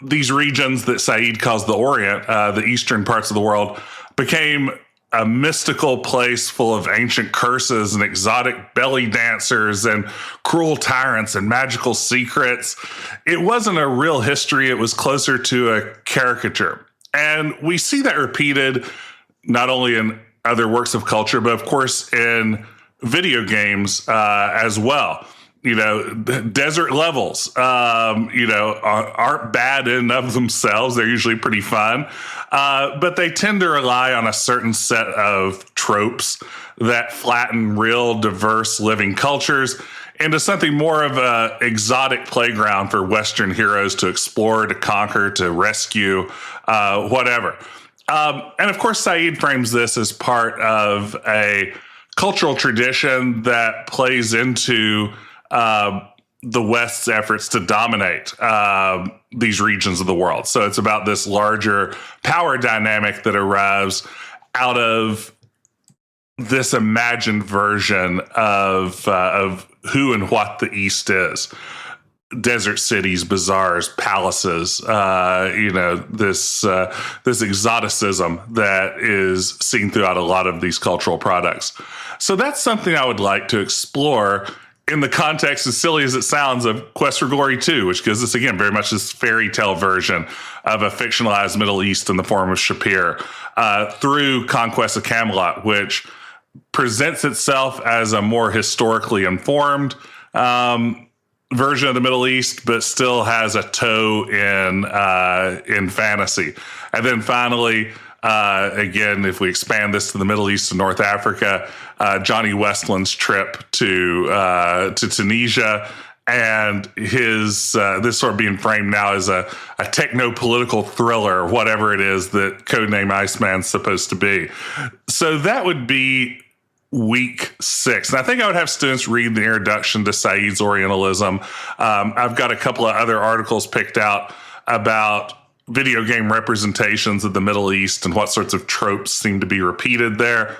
Speaker 1: these regions that Said calls the Orient, the eastern parts of the world, became a mystical place full of ancient curses and exotic belly dancers and cruel tyrants and magical secrets. It wasn't a real history. It was closer to a caricature. And we see that repeated not only in other works of culture, but of course in video games as well. You know, desert levels, aren't bad in and of themselves. They're usually pretty fun. But they tend to rely on a certain set of tropes that flatten real, diverse living cultures into something more of a exotic playground for Western heroes to explore, to conquer, to rescue, whatever. And of course, Saeed frames this as part of a cultural tradition that plays into the West's efforts to dominate these regions of the world. So it's about this larger power dynamic that arrives out of this imagined version of who and what the East is. Desert cities, bazaars, palaces, this exoticism that is seen throughout a lot of these cultural products. So that's something I would like to explore in the context, as silly as it sounds, of Quest for Glory 2, which gives us, again, very much this fairy tale version of a fictionalized Middle East in the form of Shapir, through Conquest of Camelot, which presents itself as a more historically informed version of the Middle East, but still has a toe in fantasy. And then finally, again, if we expand this to the Middle East and North Africa, Johnny Westland's trip to Tunisia, and his this sort of being framed now as a techno-political thriller, whatever it is that Codename Iceman's supposed to be. So that would be week 6. And I think I would have students read the introduction to Saeed's Orientalism. I've got a couple of other articles picked out about video game representations of the Middle East and what sorts of tropes seem to be repeated there.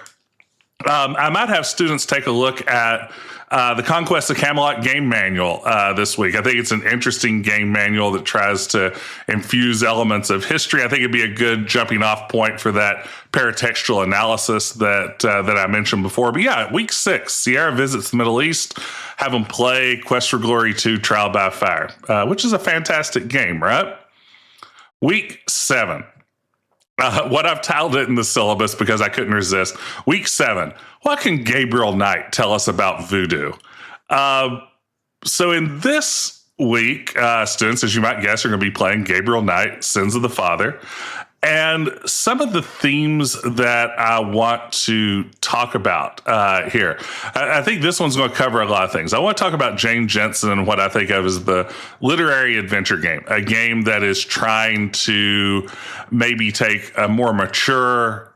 Speaker 1: I might have students take a look at the Conquest of Camelot game manual this week. I think it's an interesting game manual that tries to infuse elements of history. I think it'd be a good jumping off point for that paratextual analysis that I mentioned before. But yeah, week 6, Sierra visits the Middle East, have them play Quest for Glory 2 Trial by Fire, which is a fantastic game, right? Week 7. What I've titled it in the syllabus because I couldn't resist. Week 7. What can Gabriel Knight tell us about voodoo? So in this week, students, as you might guess, are going to be playing Gabriel Knight, Sins of the Father. And some of the themes that I want to talk about here, I think this one's going to cover a lot of things. I want to talk about Jane Jensen and what I think of as the literary adventure game, a game that is trying to maybe take a more mature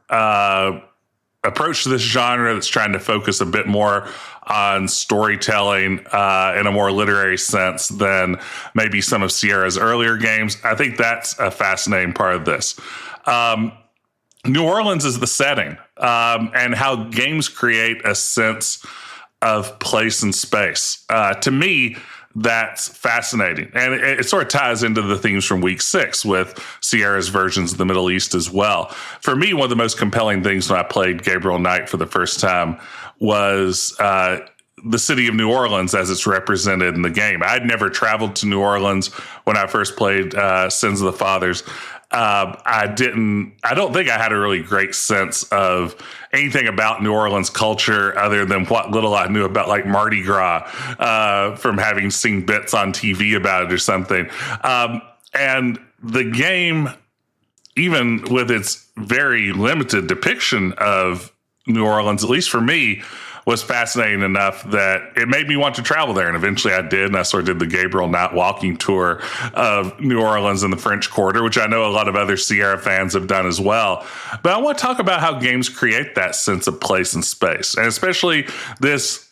Speaker 1: approach to this genre, that's trying to focus a bit more on storytelling in a more literary sense than maybe some of Sierra's earlier games. I think that's a fascinating part of this. New Orleans is the setting, and how games create a sense of place and space. To me, that's fascinating. And it sort of ties into the themes from week 6 with Sierra's versions of the Middle East as well. For me, one of the most compelling things when I played Gabriel Knight for the first time was the city of New Orleans as it's represented in the game. I'd never traveled to New Orleans when I first played Sins of the Fathers. I don't think I had a really great sense of anything about New Orleans culture other than what little I knew about like Mardi Gras from having seen bits on TV about it or something. And the game, even with its very limited depiction of New Orleans, at least for me, was fascinating enough that it made me want to travel there. And eventually I did. And I sort of did the Gabriel Knight walking tour of New Orleans and the French Quarter, which I know a lot of other Sierra fans have done as well. But I want to talk about how games create that sense of place and space, and especially this,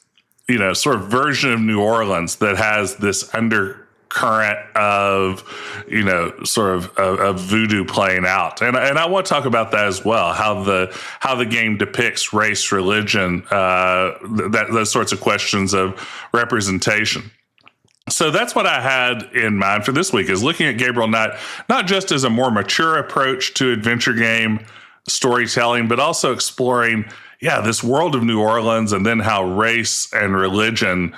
Speaker 1: sort of version of New Orleans that has this undercurrent of, of voodoo playing out. And I want to talk about that as well, how the game depicts race, religion, those sorts of questions of representation. So that's what I had in mind for this week, is looking at Gabriel Knight, not just as a more mature approach to adventure game storytelling, but also exploring this world of New Orleans, and then how race and religion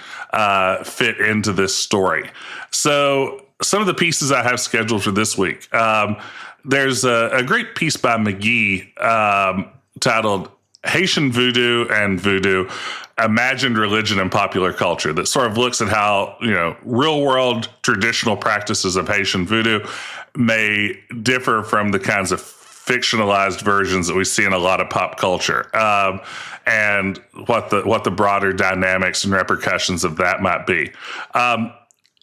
Speaker 1: fit into this story. So some of the pieces I have scheduled for this week. There's a great piece by McGee titled Haitian Voodoo and Voodoo, Imagined Religion and Popular Culture, that sort of looks at how, real world traditional practices of Haitian voodoo may differ from the kinds of fictionalized versions that we see in a lot of pop culture, and what the broader dynamics and repercussions of that might be.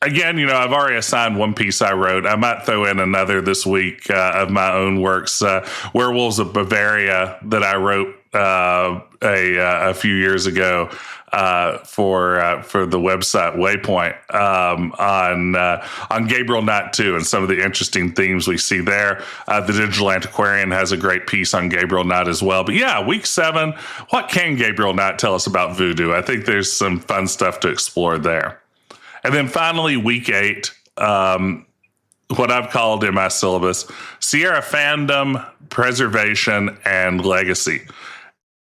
Speaker 1: Again, I've already assigned one piece I wrote. I might throw in another this week of my own works. Werewolves of Bavaria that I wrote a few years ago for the website Waypoint on Gabriel Knight 2 and some of the interesting themes we see there. The Digital Antiquarian has a great piece on Gabriel Knight as well. But yeah, week 7, what can Gabriel Knight tell us about voodoo? I think there's some fun stuff to explore there. And then finally, week 8, what I've called in my syllabus, Sierra fandom, preservation, and legacy.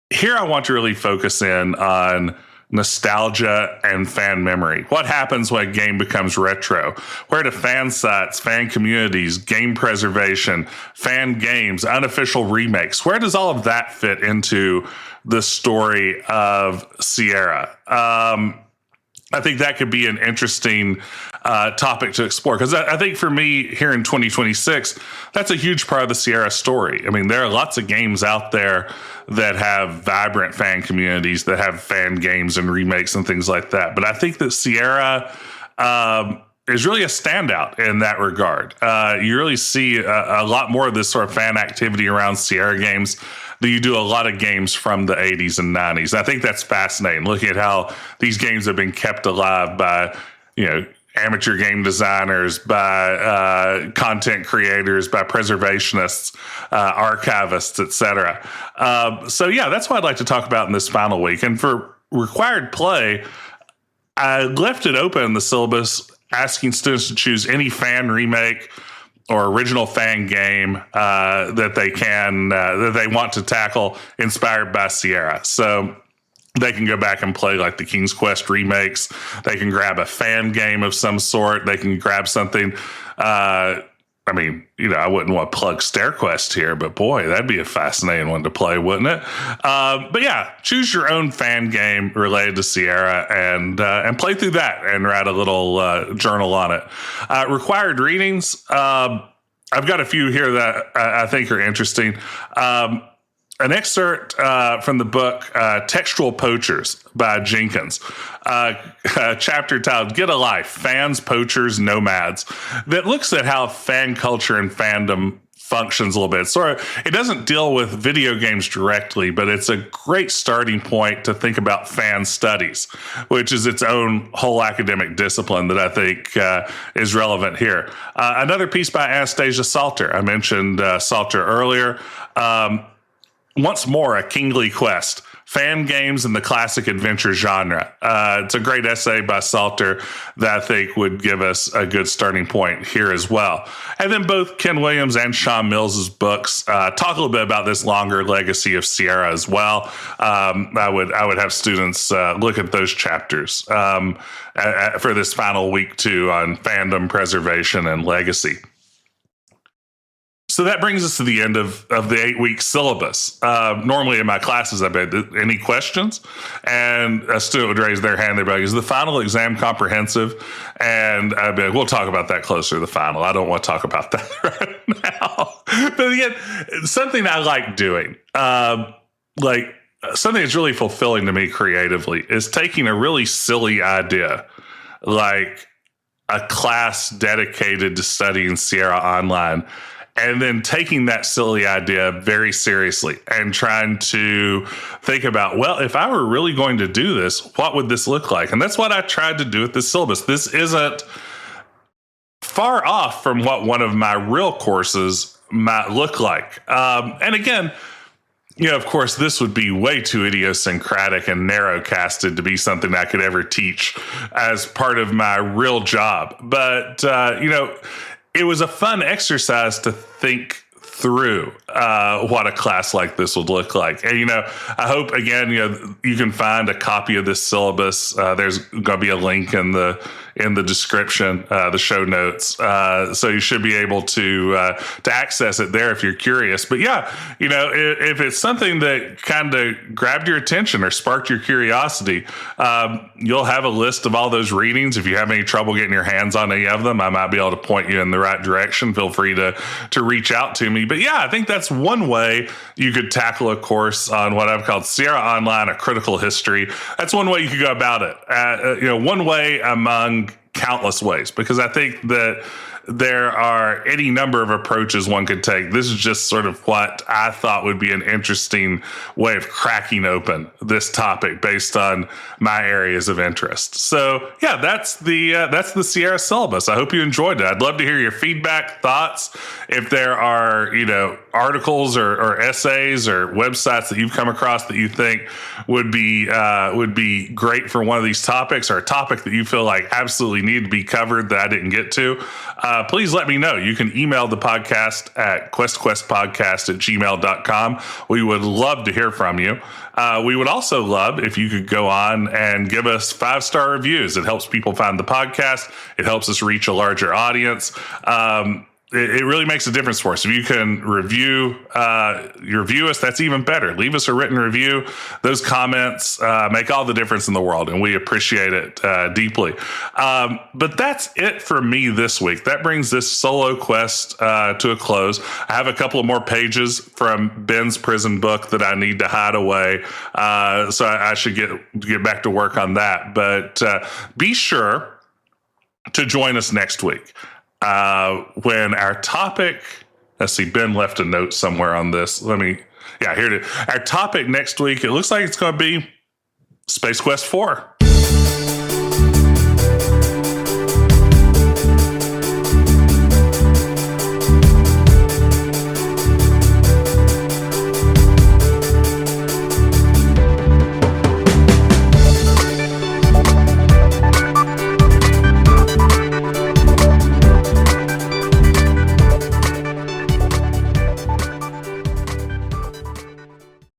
Speaker 1: Here I want to really focus in on nostalgia and fan memory. What happens when a game becomes retro? Where do fan sites, fan communities, game preservation, fan games, unofficial remakes, where does all of that fit into the story of Sierra? I think that could be an interesting topic to explore, because I think for me here in 2026, that's a huge part of the Sierra story. I mean, there are lots of games out there that have vibrant fan communities, that have fan games and remakes and things like that. But I think that Sierra is really a standout in that regard. You really see a lot more of this sort of fan activity around Sierra games than you do a lot of games from the 80s and 90s. I think that's fascinating, looking at how these games have been kept alive by, amateur game designers, by content creators, by preservationists, archivists, etc. So yeah, that's what I'd like to talk about in this final week. And for required play, I left it open in the syllabus, asking students to choose any fan remake or original fan game that they want to tackle, inspired by Sierra. So they can go back and play like the King's Quest remakes. They can grab a fan game of some sort. They can grab something. I wouldn't want to plug StairQuest here, but boy, that'd be a fascinating one to play, wouldn't it? But yeah, choose your own fan game related to Sierra and play through that and write a little journal on it. Required readings. I've got a few here that I think are interesting. An excerpt from the book Textual Poachers by Jenkins, a chapter titled Get a Life, Fans, Poachers, Nomads, that looks at how fan culture and fandom functions a little bit. It doesn't deal with video games directly, but it's a great starting point to think about fan studies, which is its own whole academic discipline that I think is relevant here. Another piece by Anastasia Salter. I mentioned Salter earlier. Once more, a kingly quest. Fan games in the classic adventure genre. It's a great essay by Salter that I think would give us a good starting point here as well. And then both Ken Williams and Sean Mills's books talk a little bit about this longer legacy of Sierra as well. I would have students look at those chapters for this final week too on fandom, preservation, and legacy. So that brings us to the end of the 8-week syllabus. Normally in my classes, I bet, any questions? And a student would raise their hand. They'd be like, is the final exam comprehensive? And I'd be like, we'll talk about that closer to the final. I don't want to talk about that right now. But again, something I like doing, something that's really fulfilling to me creatively, is taking a really silly idea, like a class dedicated to studying Sierra Online, and then taking that silly idea very seriously and trying to think about, well, if I were really going to do this, what would this look like? And that's what I tried to do with this syllabus. This isn't far off from what one of my real courses might look like. And again, of course, this would be way too idiosyncratic and narrow-casted to be something I could ever teach as part of my real job. But, it was a fun exercise to think through what a class like this would look like. And, I hope, again, you can find a copy of this syllabus. There's going to be a link in the in the description, the show notes. So you should be able to access it there if you're curious. But yeah, if it's something that kind of grabbed your attention or sparked your curiosity, you'll have a list of all those readings. If you have any trouble getting your hands on any of them, I might be able to point you in the right direction. Feel free to reach out to me. But yeah, I think that's one way you could tackle a course on what I've called Sierra Online, a critical history. That's one way you could go about it. One way among countless ways, because I think that there are any number of approaches one could take. This is just sort of what I thought would be an interesting way of cracking open this topic based on my areas of interest. So yeah, that's the Sierra syllabus. I hope you enjoyed it. I'd love to hear your feedback, thoughts. If there are, articles or essays or websites that you've come across that you think would be great for one of these topics, or a topic that you feel like absolutely need to be covered that I didn't get to, please let me know. You can email the podcast at questquestpodcast@gmail.com. We would love to hear from you. We would also love if you could go on and give us 5-star reviews. It helps people find the podcast. It helps us reach a larger audience. It really makes a difference for us. If you can review us, that's even better. Leave us a written review. Those comments make all the difference in the world, and we appreciate it deeply. But that's it for me this week. That brings this solo quest to a close. I have a couple of more pages from Ben's prison book that I need to hide away, so I should get back to work on that. But be sure to join us next week. When our topic, let's see, Ben left a note somewhere on this. Here it is. Our topic next week, it looks like it's going to be Space Quest 4.